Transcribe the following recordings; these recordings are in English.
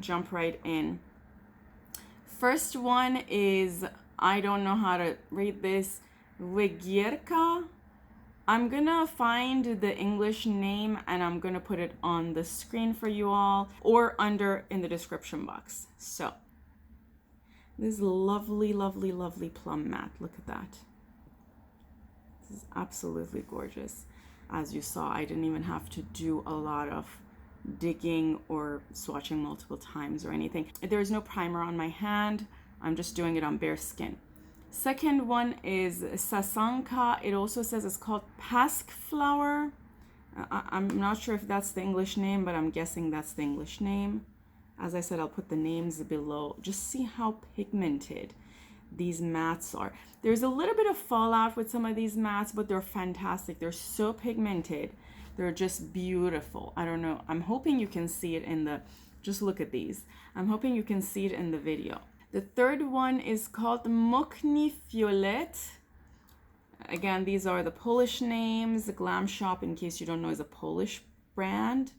jump right in. First one is, I don't know how to read this, Wigierka. I'm gonna find the English name and I'm gonna put it on the screen for you all or under in the description box. So this lovely, lovely, lovely plum matte. Look at that. This is absolutely gorgeous. As you saw, I didn't even have to do a lot of digging or swatching multiple times or anything. There is no primer on my hand. I'm just doing it on bare skin. Second one is Sasanka. It also says it's called Pasque flower. I'm not sure if that's the English name, but I'm guessing that's the English name. As I said, I'll put the names below. Just see how pigmented these mattes are. There's a little bit of fallout with some of these mattes, but they're fantastic. They're so pigmented. They're just beautiful. I don't know. I'm hoping you can see it in the, just look at these. I'm hoping you can see it in the video. The third one is called Mocny Fiolet. Again, these are the Polish names. The Glam Shop, in case you don't know, is a Polish brand.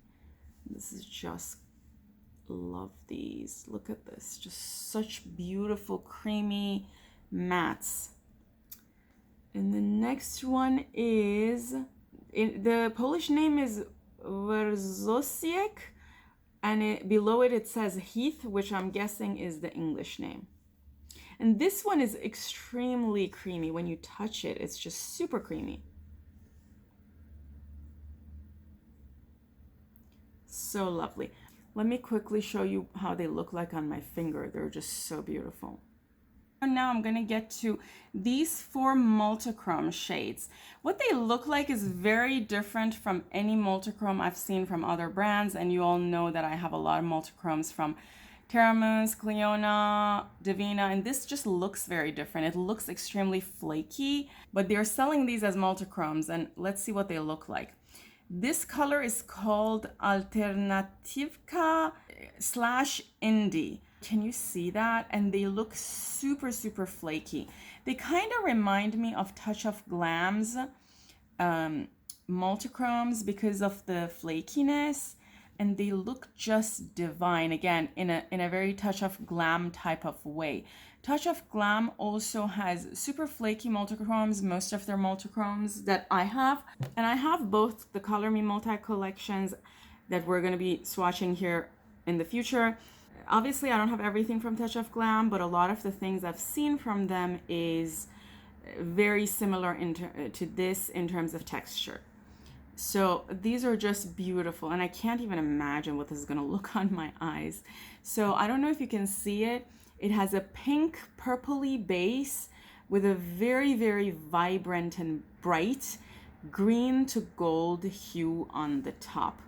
This is just, love these. Look at this. Just such beautiful, creamy mattes. And the next one is, the Polish name is Buraczkowy. And below it says Heath, which I'm guessing is the English name. And this one is extremely creamy. When you touch it, it's just super creamy. So lovely. Let me quickly show you how they look like on my finger. They're just so beautiful. And now I'm going to get to these 4 multichrome shades. What they look like is very different from any multichrome I've seen from other brands, and you all know that I have a lot of multichromes from Terra Moons, Cliona, Divina, and this just looks very different. It looks extremely flaky, but they're selling these as multichromes, and let's see what they look like. This color is called Alternativka / Indie. Can you see that? And they look super, super flaky. They kind of remind me of Touch of Glam's multichromes because of the flakiness, and they look just divine, again, in a very Touch of Glam type of way. Touch of Glam also has super flaky multichromes, most of their multichromes that I have, and I have both the Color Me Multi collections that we're going to be swatching here in the future. Obviously, I don't have everything from Touch of Glam, but a lot of the things I've seen from them is very similar to this in terms of texture. So these are just beautiful, and I can't even imagine what this is going to look on my eyes. So I don't know if you can see it. It has a pink purpley base with a very, very vibrant and bright green to gold hue on the top.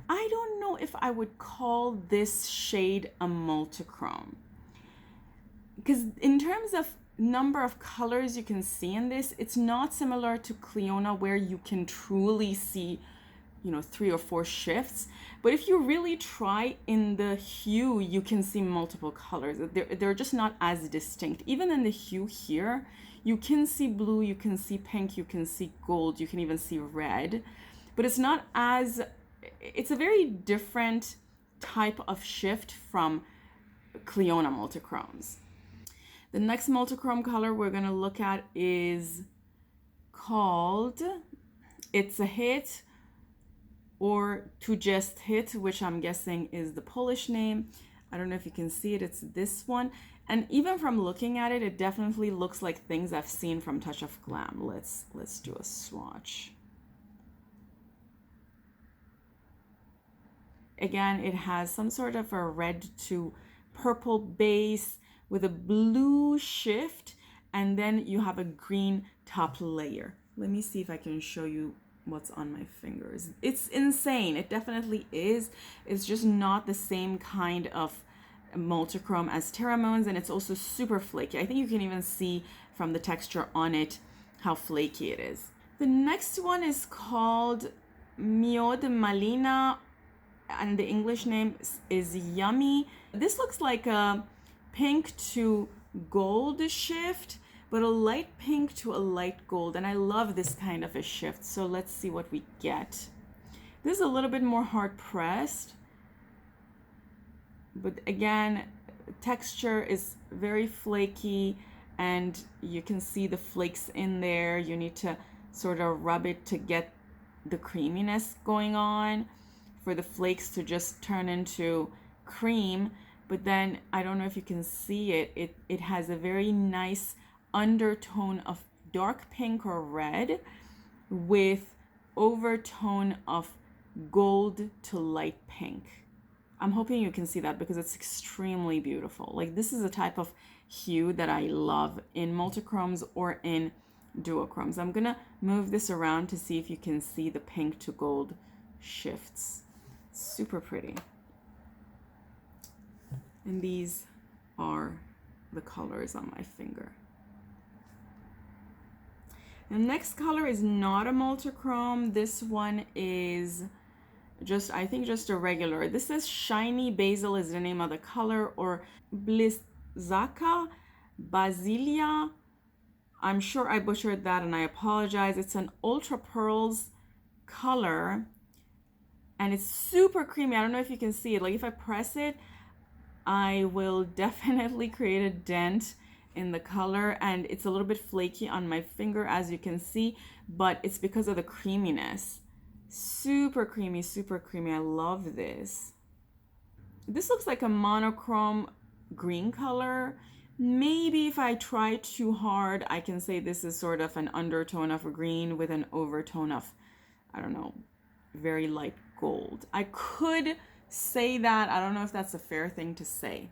I don't know if I would call this shade a multichrome, because in terms of number of colors you can see in this, it's not similar to Cliona where you can truly see, you know, 3 or 4 shifts. But if you really try in the hue, you can see multiple colors. They're just not as distinct. Even in the hue here, you can see blue, you can see pink, you can see gold, you can even see red, but it's not as, it's a very different type of shift from Cliona multichromes. The next multichrome color we're going to look at is called It's a Hit or To Just Hit, which I'm guessing is the Polish name. I don't know if you can see it. It's this one. And even from looking at it, it definitely looks like things I've seen from Touch of Glam. Let's do a swatch. Again, it has some sort of a red to purple base with a blue shift, and then you have a green top layer. Let me see if I can show you what's on my fingers. It's insane. It definitely is. It's just not the same kind of multichrome as Terra Moons, and it's also super flaky. I think you can even see from the texture on it how flaky it is. The next one is called Miod Malina, and the English name is Yummy. This looks like a pink to gold shift, but a light pink to a light gold, and I love this kind of a shift. So let's see what we get. This is a little bit more hard pressed, But again, texture is very flaky and you can see the flakes in there. You need to sort of rub it to get the creaminess going on, for the flakes to just turn into cream. But then I don't know if you can see it, it has a very nice undertone of dark pink or red with overtone of gold to light pink. I'm hoping you can see that because it's extremely beautiful. Like, this is a type of hue that I love in multichromes or in duochromes. I'm gonna move this around to see if you can see the pink to gold shifts. Super pretty. And these are the colors on my finger. The next color is not a multichrome. This one is just, I think, just a regular. This says Shiny Basil is the name of the color, or Blizzaka Basilia. I'm sure I butchered that and I apologize. It's an ultra pearls color and it's super creamy. I don't know if you can see it. Like, if I press it, I will definitely create a dent in the color, and it's a little bit flaky on my finger, as you can see, but it's because of the creaminess. Super creamy, super creamy. I love this. This looks like a monochrome green color. Maybe if I try too hard, I can say this is sort of an undertone of green with an overtone of, I don't know, very light gold. I could say that. I don't know if that's a fair thing to say.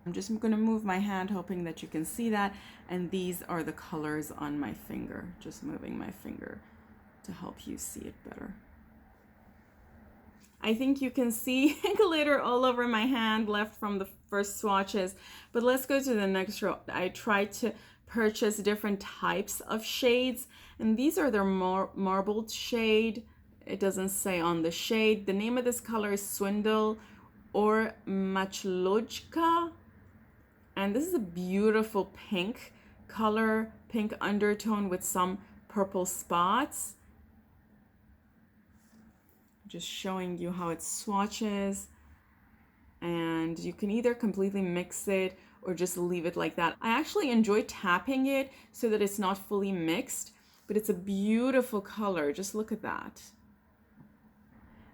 I'm just going to move my hand hoping that you can see that. And these are the colors on my finger. Just moving my finger to help you see it better. I think you can see glitter all over my hand left from the first swatches, but let's go to the next row. I tried to purchase different types of shades, and these are their marbled shade. It doesn't say on the shade. The name of this color is Swindle or Machlojka, and this is a beautiful pink color, pink undertone with some purple spots. Just showing you how it swatches, and you can either completely mix it or just leave it like that. I actually enjoy tapping it so that it's not fully mixed, but it's a beautiful color. Just look at that.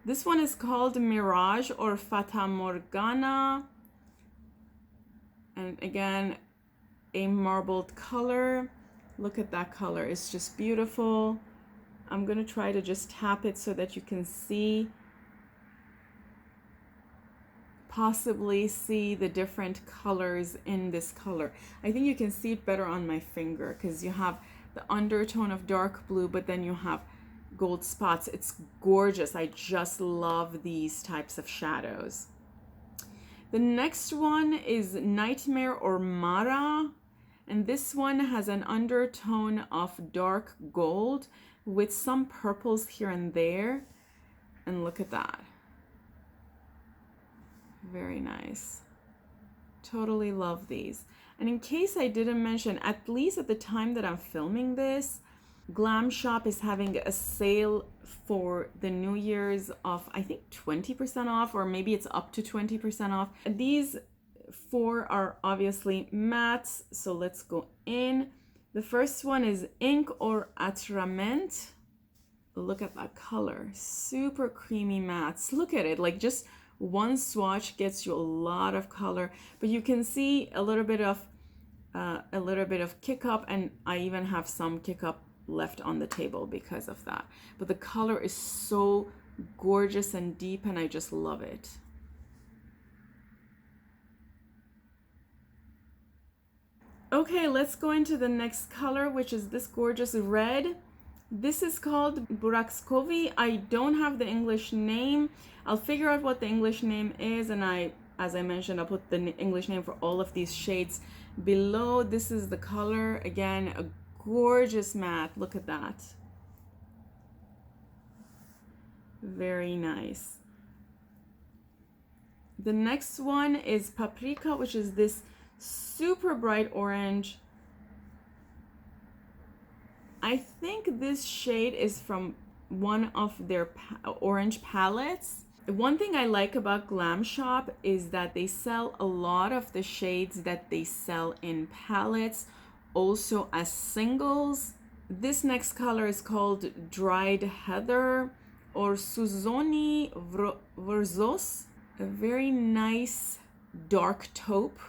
This one is called Mirage or Fata Morgana, and again, a marbled color. Look at that color, it's just beautiful. I'm gonna try to just tap it so that you can see, possibly see the different colors in this color. I think you can see it better on my finger because you have the undertone of dark blue, but then you have gold spots. It's gorgeous. I just love these types of shadows. The next one is Nightmare or Mara, and this one has an undertone of dark gold with some purples here and there, and look at that. Very nice. Totally love these. And in case I didn't mention, at least at the time that I'm filming this, Glam Shop is having a sale for the New Year's of, I think, 20% off, or maybe it's up to 20% off. These four are obviously mattes, so let's go in. The first one is Ink or Atrament. Look at that color, super creamy mattes. Look at it, like just one swatch gets you a lot of color, but you can see a little bit of kick up, and I even have some kick up left on the table because of that. But the color is so gorgeous and deep, and I just love it. Okay, let's go into the next color, which is this gorgeous red. This is called Buraczkowy. I don't have the English name. I'll figure out what the English name is, and as I mentioned, I'll put the English name for all of these shades below. This is the color. Again, a gorgeous matte. Look at that. Very nice. The next one is Paprika, which is this super bright orange. I think this shade is from one of their orange palettes. One thing I like about Glam Shop is that they sell a lot of the shades that they sell in palettes, also as singles. This next color is called Dried Heather or Suzoni Verzos. A very nice dark taupe.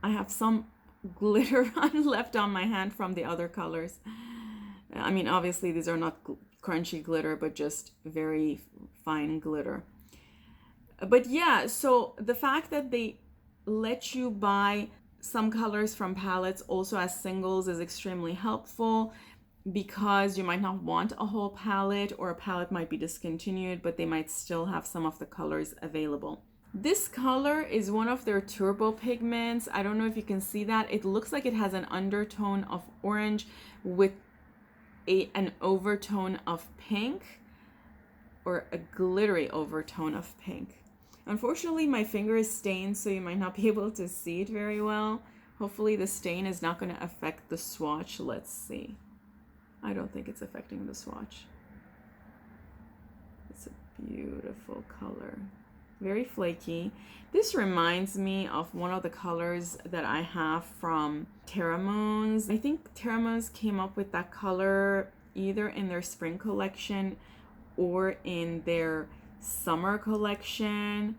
I have some glitter left on my hand from the other colors. I mean, obviously these are not crunchy glitter, but just very fine glitter. But yeah, so the fact that they let you buy some colors from palettes also as singles is extremely helpful, because you might not want a whole palette, or a palette might be discontinued, but they might still have some of the colors available. This color is one of their turbo pigments. I don't know if you can see that. It looks like it has an undertone of orange with an overtone of pink, or a glittery overtone of pink. Unfortunately, my finger is stained, so you might not be able to see it very well. Hopefully the stain is not going to affect the swatch. Let's see. I don't think it's affecting the swatch. It's a beautiful color. Very flaky. This reminds me of one of the colors that I have from Terra Moons. I think Terra Moons came up with that color either in their spring collection or in their summer collection.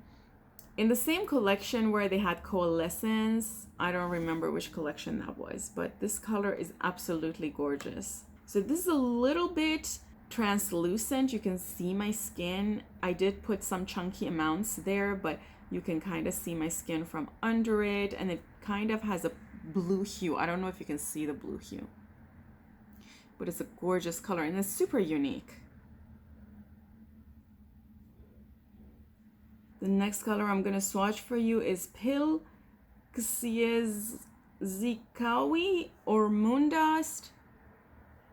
In the same collection where they had Coalescence. I don't remember which collection that was, but this color is absolutely gorgeous. So this is a little bit translucent. You can see my skin. I did put some chunky amounts there, but you can kind of see my skin from under it, and it kind of has a blue hue. I don't know if you can see the blue hue, but it's a gorgeous color and it's super unique. The next color I'm going to swatch for you is Pil Zikawi or Moondust.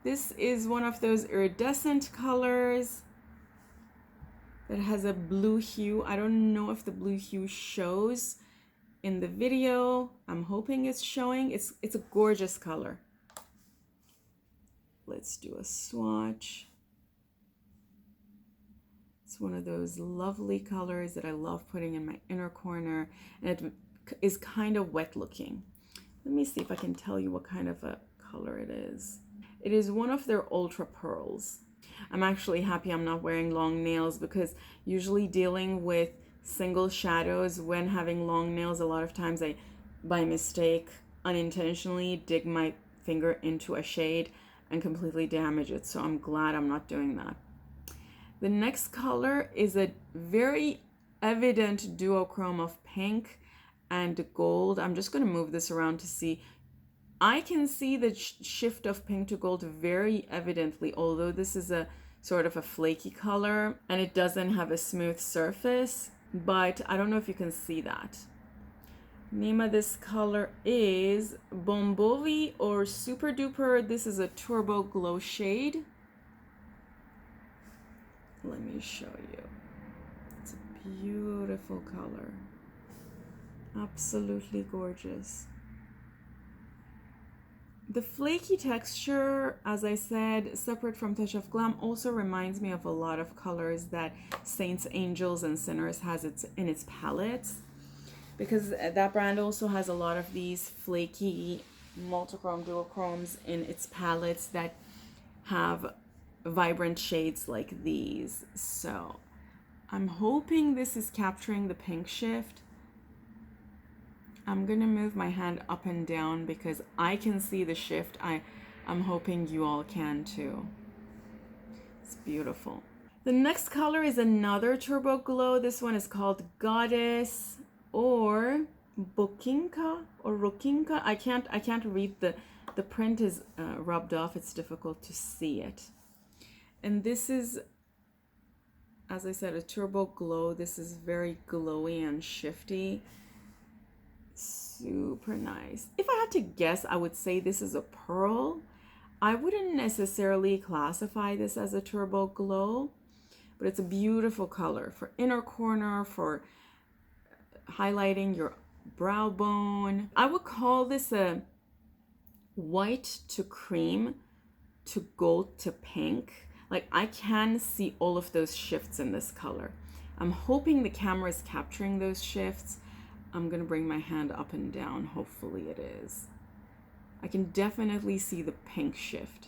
This is one of those iridescent colors that has a blue hue. I don't know if the blue hue shows in the video. I'm hoping it's showing. It's a gorgeous color. Let's do a swatch. It's one of those lovely colors that I love putting in my inner corner, and it is kind of wet looking. Let me see if I can tell you what kind of a color it is. It is one of their ultra pearls. I'm actually happy I'm not wearing long nails, because usually dealing with single shadows when having long nails, a lot of times I, by mistake, unintentionally dig my finger into a shade and completely damage it. So I'm glad I'm not doing that. The next color is a very evident duochrome of pink and gold. I'm just going to move this around to see. I can see the shift of pink to gold very evidently, although this is a sort of a flaky color and it doesn't have a smooth surface, but I don't know if you can see that. Name of this color is Bombovi or Super Duper. This is a turbo glow shade. Let me show you. It's a beautiful color. Absolutely gorgeous. The flaky texture, as I said, separate from Touch of Glam, also reminds me of a lot of colors that Saints, Angels, and Sinners has in its palettes, because that brand also has a lot of these flaky multichrome duochromes in its palettes that have vibrant shades like these. So I'm hoping this is capturing the pink shift. I'm gonna move my hand up and down because I can see the shift. I'm hoping you all can too. It's beautiful. The next color is another turbo glow. This one is called Godess or Bukinka or Rukinka. I can't read the print is rubbed off. It's difficult to see it. And this is, as I said, a turbo glow. This is very glowy and shifty. Super nice. If I had to guess, I would say this is a pearl. I wouldn't necessarily classify this as a turbo glow, but it's a beautiful color for inner corner, for highlighting your brow bone. I would call this a white to cream to gold to pink. Like I can see all of those shifts in this color. I'm hoping the camera is capturing those shifts. I'm gonna bring my hand up and down. Hopefully it is. I can definitely see the pink shift.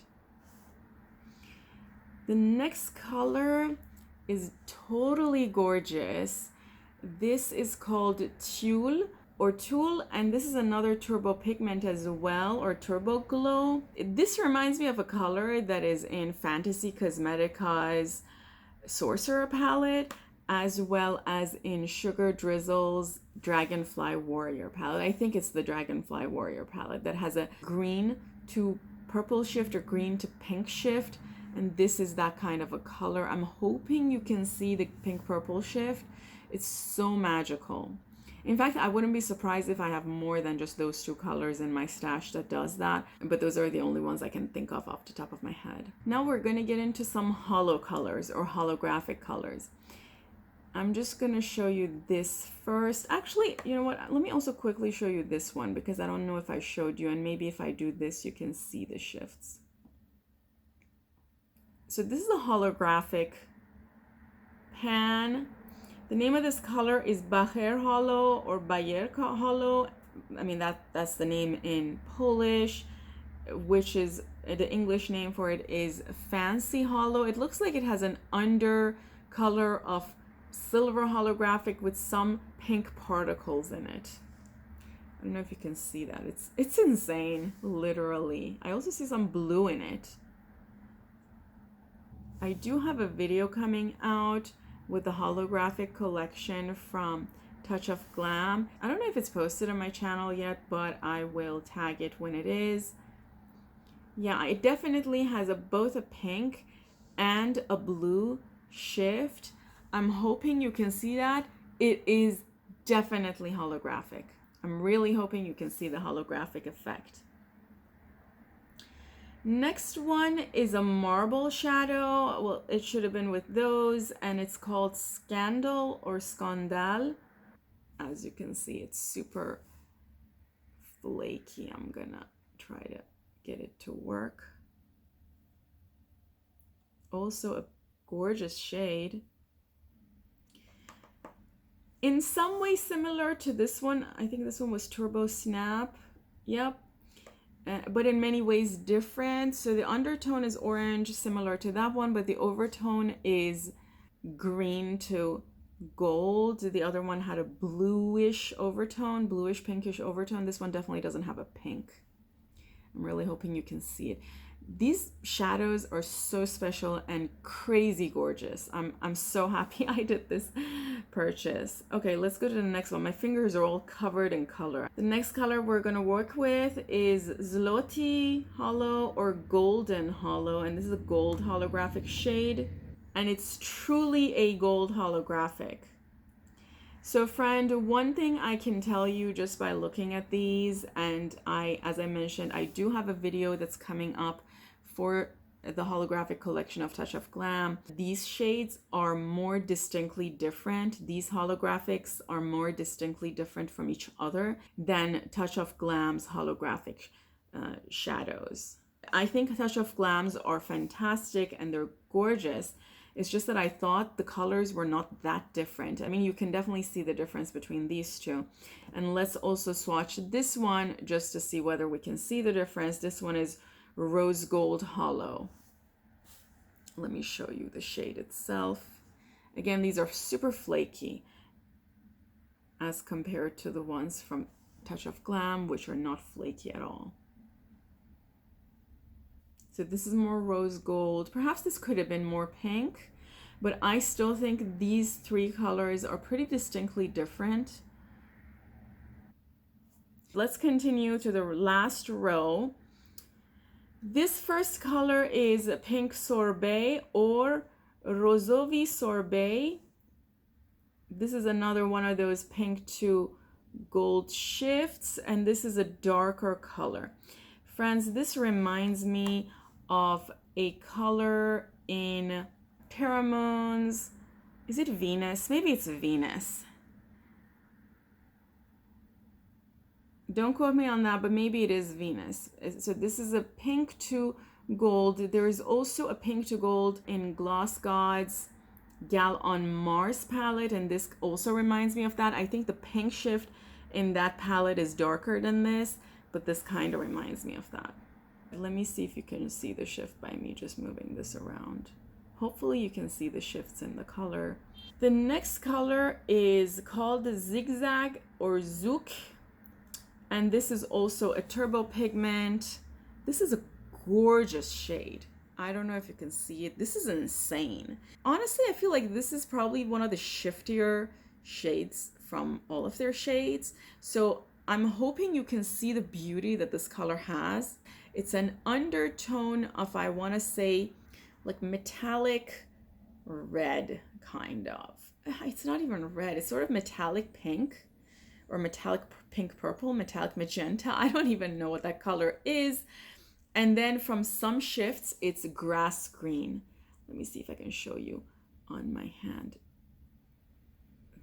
The next color is totally gorgeous. This is called Tulle or Tulle, and this is another turbo pigment as well, or turbo glow. This reminds me of a color that is in Fantasy Cosmetica's Sorcerer palette, as well as in Sugar Drizzle's Dragonfly Warrior palette. I think it's the Dragonfly Warrior palette that has a green to purple shift or green to pink shift. And this is that kind of a color. I'm hoping you can see the pink purple shift. It's so magical. In fact, I wouldn't be surprised if I have more than just those two colors in my stash that does that. But those are the only ones I can think of off the top of my head. Now we're going to get into some holo colors or holographic colors. I'm just going to show you this first. Actually, you know what? Let me also quickly show you this one because I don't know if I showed you. And maybe if I do this, you can see the shifts. So this is a holographic pan. The name of this color is Bajer Holo or Bajer Holo. I mean, that's the name in Polish, which is the English name for it is Fancy Holo. It looks like it has an undercolor of silver holographic with some pink particles in it. I don't know if you can see that. It's insane, literally. I also see some blue in it. I do have a video coming out with the holographic collection from Touch of Glam. I don't know if it's posted on my channel yet, but I will tag it when it is. Yeah, it definitely has both a pink and a blue shift. I'm hoping you can see that. It is definitely holographic. I'm really hoping you can see the holographic effect. Next one is a marble shadow. Well, it should have been with those, and it's called Scandal or Scandal. As you can see, it's super flaky. I'm gonna try to get it to work. Also a gorgeous shade. In some way similar to this one. I think this one was Turbo Snap. Yep. But in many ways different. So the undertone is orange, similar to that one, but the overtone is green to gold. The other one had a bluish overtone, bluish pinkish overtone. This one definitely doesn't have a pink. I'm really hoping you can see it. These shadows are so special and crazy gorgeous. I'm so happy I did this purchase. Okay, let's go to the next one. My fingers are all covered in color. The next color we're gonna work with is Zloty Holo or Golden Holo, and this is a gold holographic shade, and it's truly a gold holographic. So friend, one thing I can tell you just by looking at these, and as I mentioned, I do have a video that's coming up for the holographic collection of Touch of Glam. These shades are more distinctly different. These holographics are more distinctly different from each other than Touch of Glam's holographic shadows. I think Touch of Glam's are fantastic and they're gorgeous. It's just that I thought the colors were not that different. I mean, you can definitely see the difference between these two. And let's also swatch this one just to see whether we can see the difference. This one is Rose Gold Holo. Let me show you the shade itself. Again, these are super flaky as compared to the ones from Touch of Glam, which are not flaky at all. So this is more rose gold. Perhaps this could have been more pink, but I still think these three colors are pretty distinctly different. Let's continue to the last row. This first color is Pink Sorbet or Rosowy Sorbet. This is another one of those pink to gold shifts, and this is a darker color. Friends, this reminds me of a color in Pheromones. Is it Venus? Maybe it's Venus. Don't quote me on that, but maybe it is Venus. So this is a pink to gold. There is also a pink to gold in Gloss Gods Gal on Mars palette, and this also reminds me of that. I think the pink shift in that palette is darker than this, but this kind of reminds me of that. Let me see if you can see the shift by me just moving this around. Hopefully you can see the shifts in the color. The next color is called the ZigZag or Zouk, and this is also a turbo pigment. This is a gorgeous shade. I don't know if you can see it. This is insane. Honestly, I feel like this is probably one of the shiftier shades from all of their shades. So I'm hoping you can see the beauty that this color has. It's an undertone of, I want to say, like metallic red, kind of. It's not even red. It's sort of metallic pink or metallic pink purple, metallic magenta. I don't even know what that color is. And then from some shifts, it's grass green. Let me see if I can show you on my hand.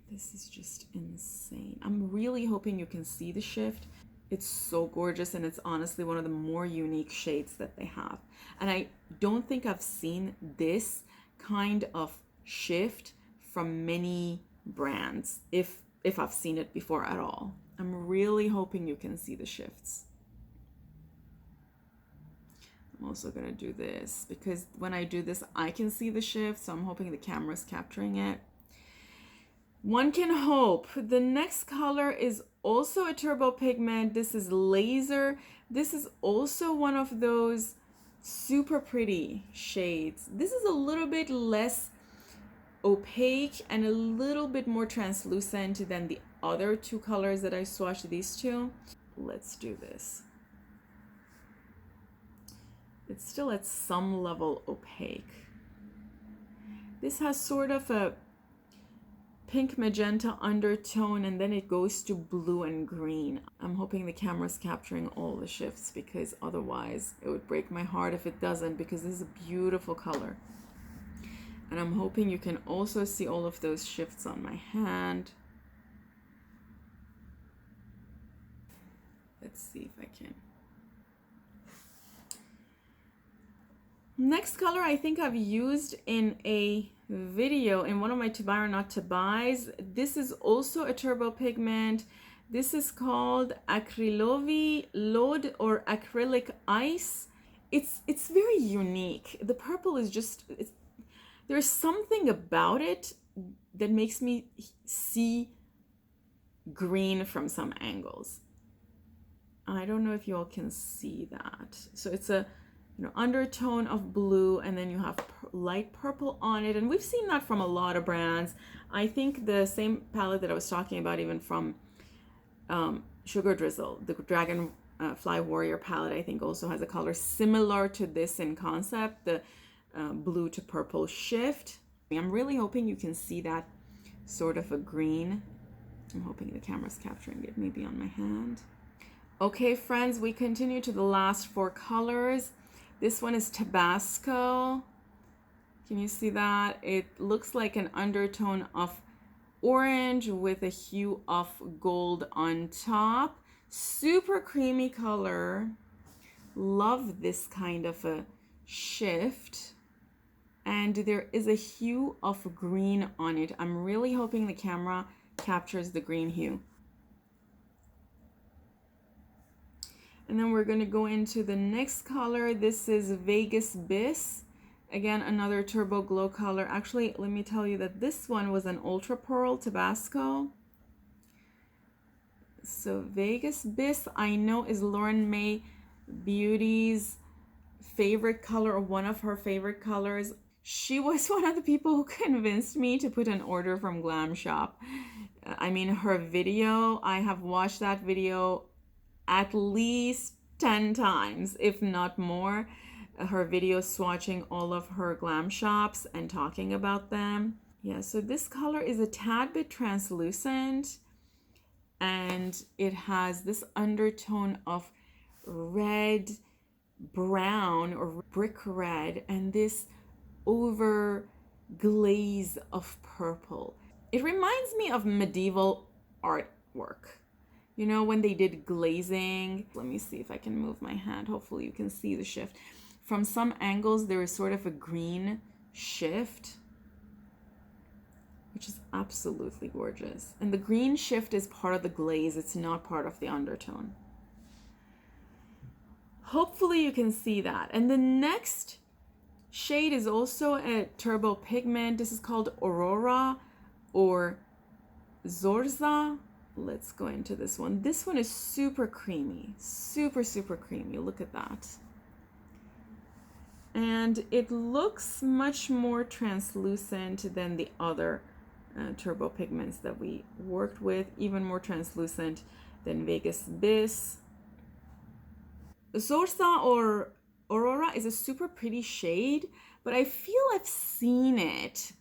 This is just insane. I'm really hoping you can see the shift. It's so gorgeous, and it's honestly one of the more unique shades that they have. And I don't think I've seen this kind of shift from many brands, if I've seen it before at all. I'm really hoping you can see the shifts. I'm also gonna do this because when I do this, I can see the shift, so I'm hoping the camera's capturing it. One can hope. The next color is also a turbo pigment. This is Laser. This is also one of those super pretty shades. This is a little bit less opaque and a little bit more translucent than the other two colors that I swatched, these two. Let's do this. It's still at some level opaque. This has sort of a pink magenta undertone, and then it goes to blue and green. I'm hoping the camera's capturing all the shifts, because otherwise it would break my heart if it doesn't, because this is a beautiful color. And I'm hoping you can also see all of those shifts on my hand. Let's see if I can. Next color I think I've used in a video in one of my to buy or not to buys. This is also a turbo pigment. This is called Acrylic Ice or Acrylic Ice. It's very unique. The purple is just, there's something about it that makes me see green from some angles. I don't know if you all can see that. So it's a undertone of blue, and then you have light purple on it, and we've seen that from a lot of brands. I think the same palette that I was talking about, even from Sugar Drizzle, the Dragonfly Warrior palette, I think also has a color similar to this in concept, the blue to purple shift. I'm really hoping you can see that sort of a green. I'm hoping the camera's capturing it, maybe on my hand. Okay, friends, we continue to the last four colors. This one is Tabasco. Can you see that? It looks like an undertone of orange with a hue of gold on top. Super creamy color. Love this kind of a shift. And there is a hue of green on it. I'm really hoping the camera captures the green hue. And then we're going to go into the next color. This is Vegas Bis. Again, another turbo glow color. Actually, let me tell you that this one was an Ultra Pearl Tabasco. So Vegas Bis, I know, is Lauren May Beauty's favorite color, or one of her favorite colors. She was one of the people who convinced me to put an order from Glam Shop. I mean, her video, I have watched that video at least 10 times, if not more. Her video swatching all of her glam shops and talking about them. Yeah, so this color is a tad bit translucent, and it has this undertone of red, brown, or brick red, and this over glaze of purple. It reminds me of medieval artwork. You know, when they did glazing. Let me see if I can move my hand. Hopefully you can see the shift. from some angles there is sort of a green shift, which is absolutely gorgeous. And the green shift is part of the glaze. It's not part of the undertone. Hopefully you can see that. And the next shade is also a turbo pigment. This is called Aurora or Zorza. Let's go into this one. This one is super creamy, super, super creamy. Look at that. And it looks much more translucent than the other turbo pigments that we worked with, even more translucent than Vegas Bis. Zorza or Aurora is a super pretty shade, but I feel I've seen it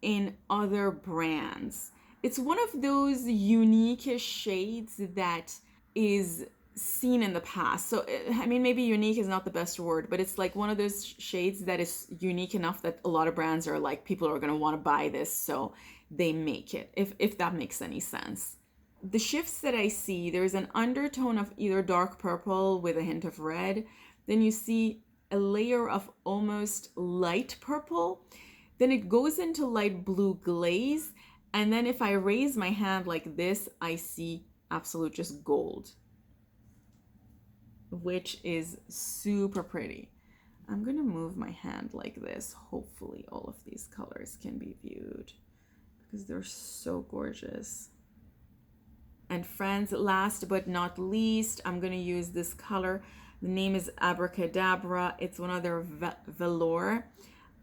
in other brands. It's one of those unique shades that is seen in the past. So, I mean, maybe unique is not the best word, but it's like one of those shades that is unique enough that a lot of brands are like, people are going to want to buy this, so they make it, if that makes any sense. The shifts that I see, there's an undertone of either dark purple with a hint of red. Then you see a layer of almost light purple. Then it goes into light blue glaze. And then if I raise my hand like this, I see absolute just gold, which is super pretty. I'm gonna move my hand like this. Hopefully all of these colors can be viewed because they're so gorgeous. And friends, last but not least, I'm gonna use this color. The name is Abracadabra. It's one of their velour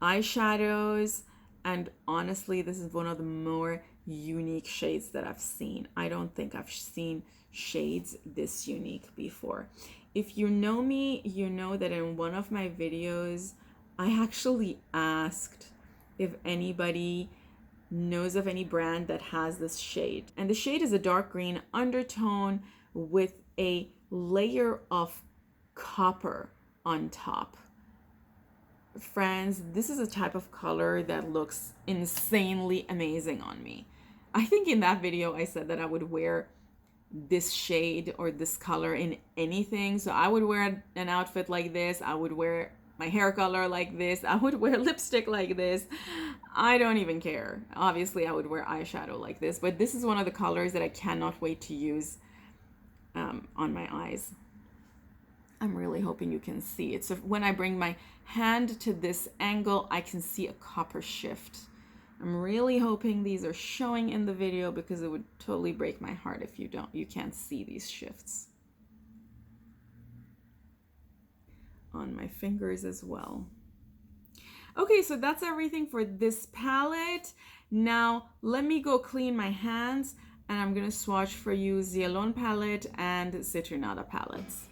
eyeshadows. And honestly, this is one of the more unique shades that I've seen. I don't think I've seen shades this unique before. If you know me, you know that in one of my videos, I actually asked if anybody knows of any brand that has this shade. And the shade is a dark green undertone with a layer of copper on top. Friends, this is a type of color that looks insanely amazing on me. I think in that video I said that I would wear this shade or this color in anything. So I would wear an outfit like this. I would wear my hair color like this. I would wear lipstick like this. I don't even care. Obviously I would wear eyeshadow like this, but this is one of the colors that I cannot wait to use on my eyes. I'm really hoping you can see it. So when I bring my hand to this angle, I can see a copper shift. I'm really hoping these are showing in the video because it would totally break my heart if you can't see these shifts. On my fingers as well. Okay, so that's everything for this palette. Now let me go clean my hands and I'm gonna swatch for you the Alone palette and Citronata palettes.